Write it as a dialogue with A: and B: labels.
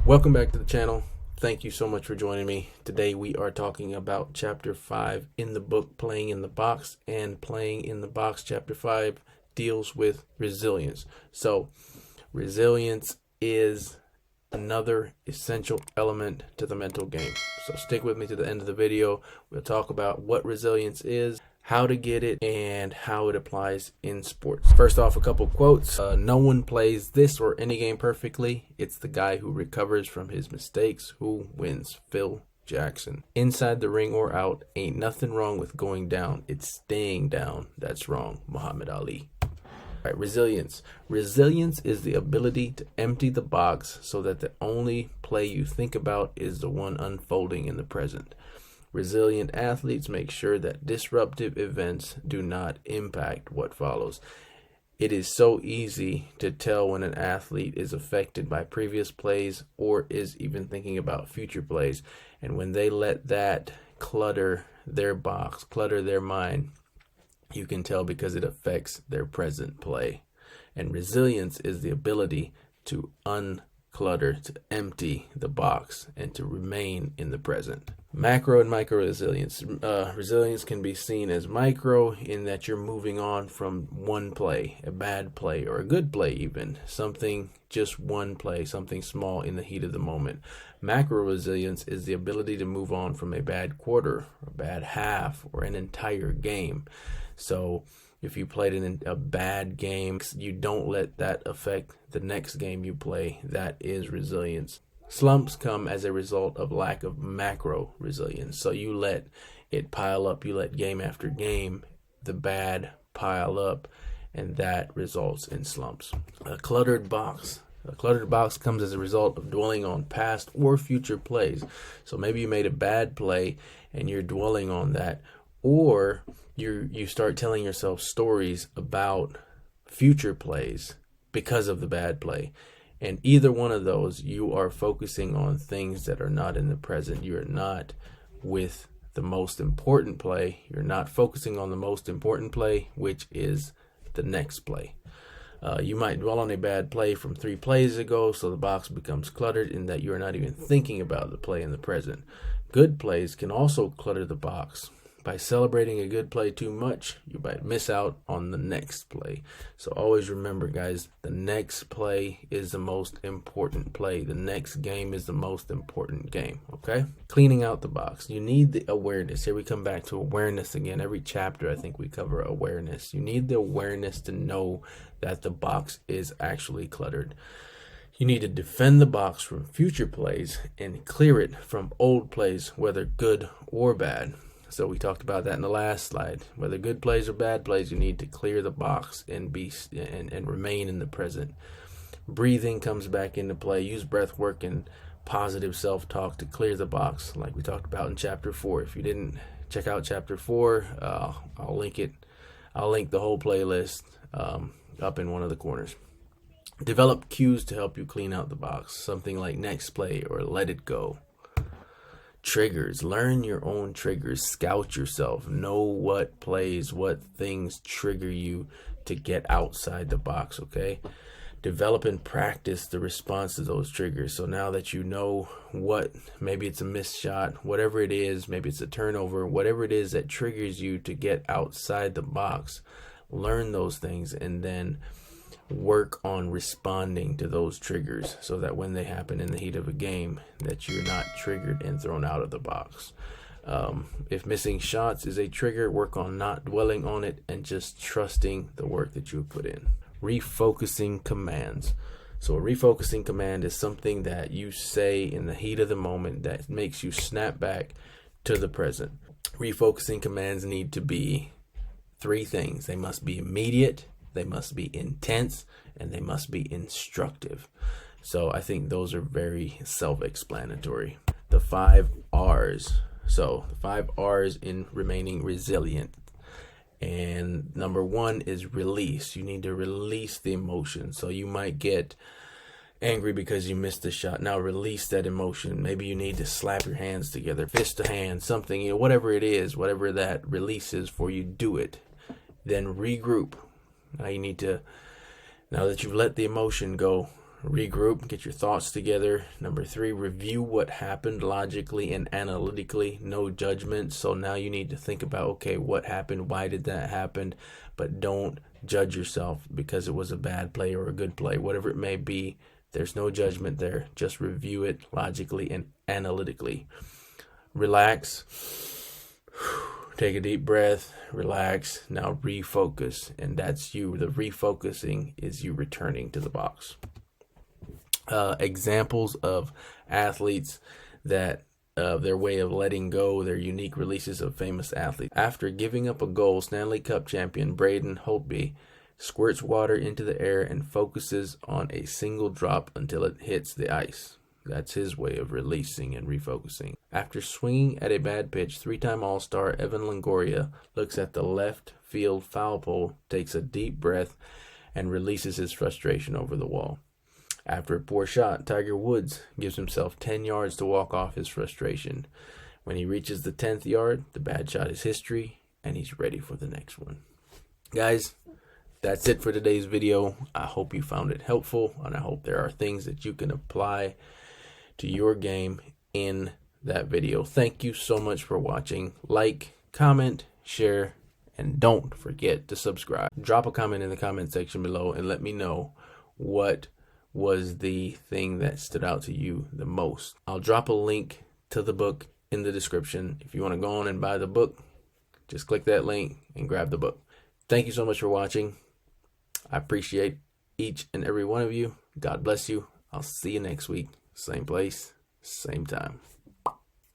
A: Welcome back to the channel. Thank you so much for joining me. Today we are talking about chapter 5 in the book Playing in the Box, and Playing in the Box chapter 5 deals with resilience. So resilience is another essential element to the mental game. So stick with me to the end of the video. We'll talk about what resilience is, how to get it, and how it applies in sports. First off, a couple quotes. No one plays this or any game perfectly. It's the guy who recovers from his mistakes who wins. Phil Jackson. Inside the ring or out, ain't nothing wrong with going down. It's staying down that's wrong. Muhammad Ali. All right, resilience. Resilience is the ability to empty the box so that the only play you think about is the one unfolding in the present. Resilient athletes make sure that disruptive events do not impact what follows. It is so easy to tell when an athlete is affected by previous plays or is even thinking about future plays. And when they let that clutter their box, clutter their mind, you can tell because it affects their present play. And resilience is the ability to unclutter, to empty the box, and to remain in the present. Macro and micro resilience. Resilience can be seen as micro in that you're moving on from one play, a bad play or a good play even, something, just one play, something small in the heat of the moment. Macro resilience is the ability to move on from a bad quarter, a bad half, or an entire game. So if you played in a bad game, you don't let that affect the next game you play. That is resilience. Slumps come as a result of lack of macro resilience. So you let it pile up, you let game after game, the bad pile up, and that results in slumps. A cluttered box. A cluttered box comes as a result of dwelling on past or future plays. So maybe you made a bad play and you're dwelling on that, or you start telling yourself stories about future plays because of the bad play. And either one of those, you are focusing on things that are not in the present. You are not with the most important play. You're not focusing on the most important play, which is the next play. You might dwell on a bad play from 3 plays ago, so the box becomes cluttered in that you are not even thinking about the play in the present. Good plays can also clutter the box. By celebrating a good play too much, you might miss out on the next play. So always remember, guys, the next play is the most important play. The next game is the most important game, okay? Cleaning out the box. You need the awareness. Here we come back to awareness again. Every chapter, I think we cover awareness. You need the awareness to know that the box is actually cluttered. You need to defend the box from future plays and clear it from old plays, whether good or bad. So we talked about that in the last slide. Whether good plays or bad plays, you need to clear the box and remain in the present. Breathing comes back into play. Use breath work and positive self-talk to clear the box, like we talked about in chapter 4. If you didn't check out chapter 4, I'll link it. I'll link the whole playlist up in one of the corners. Develop cues to help you clean out the box. Something like next play or let it go. Triggers. Learn your own triggers. Scout yourself. Know what plays, what things trigger you to get outside the box, okay? Develop and practice the response to those triggers. So now that you know what, maybe it's a missed shot, whatever it is, maybe it's a turnover, whatever it is that triggers you to get outside the box, learn those things and then work on responding to those triggers so that when they happen in the heat of a game that you're not triggered and thrown out of the box. If missing shots is a trigger, work on not dwelling on it and just trusting the work that you put in. Refocusing commands. So a refocusing command is something that you say in the heat of the moment that makes you snap back to the present. Refocusing commands need to be 3 things. They must be immediate, they must be intense, and they must be instructive. So I think those are very self-explanatory. The 5 R's. So the 5 R's in remaining resilient. And number 1 is release. You need to release the emotion. So you might get angry because you missed the shot. Now release that emotion. Maybe you need to slap your hands together, fist to hand, something, whatever it is, whatever that release is for you, do it. Then regroup. Now you need to, now that you've let the emotion go, regroup, get your thoughts together. Number 3, review what happened logically and analytically. No judgment. So now you need to think about, okay, what happened? Why did that happen? But don't judge yourself because it was a bad play or a good play, whatever it may be. There's no judgment there. Just review it logically and analytically. Relax. Take a deep breath, relax, now refocus, and that's you. The refocusing is you returning to the box. Examples of athletes that their way of letting go, their unique releases of famous athletes. After giving up a goal, Stanley Cup champion Braden Holtby squirts water into the air and focuses on a single drop until it hits the ice. That's his way of releasing and refocusing. After swinging at a bad pitch, 3-time All-Star Evan Longoria looks at the left field foul pole, takes a deep breath, and releases his frustration over the wall. After a poor shot, Tiger Woods gives himself 10 yards to walk off his frustration. When he reaches the 10th yard, the bad shot is history, and he's ready for the next one. Guys, that's it for today's video. I hope you found it helpful, and I hope there are things that you can apply to your game in that video. Thank you so much for watching. Like, comment, share, and don't forget to subscribe. Drop a comment in the comment section below and let me know what was the thing that stood out to you the most. I'll drop a link to the book in the description. If you want to go on and buy the book, just click that link and grab the book. Thank you so much for watching. I appreciate each and every one of you. God bless you. I'll see you next week. Same place, same time.